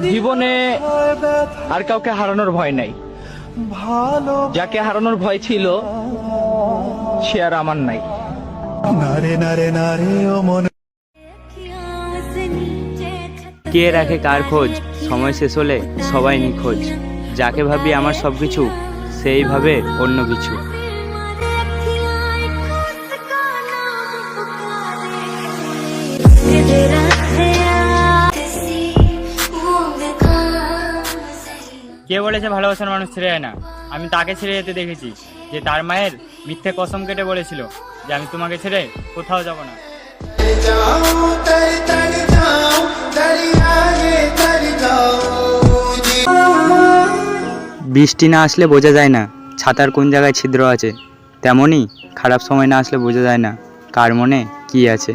জীবনে আর কাউকে হারানোর ভয় নাই, যাকে হারানোর ভয় ছিল সে আর আমার নাই। কে রাখে কার খোঁজ, সময় শেষ হলে সবাই নিখোঁজ। যাকে ভাবি আমার সবকিছু, সেই ভাবে অন্য কিছু। কে বলেছে ভালোবাসার মানুষ ছেড়ে যায় না? আমি তাকে ছেড়ে যেতে দেখেছি, যে তার মায়ের মিথ্যে কসম কেটে বলেছিল যে আমি তোমাকে ছেড়ে কোথাও যাব না। বৃষ্টি না আসলে বোঝা যায় না ছাতার কোন জায়গায় ছিদ্র আছে, তেমনই খারাপ সময় না আসলে বোঝা যায় না কার মনে কি আছে।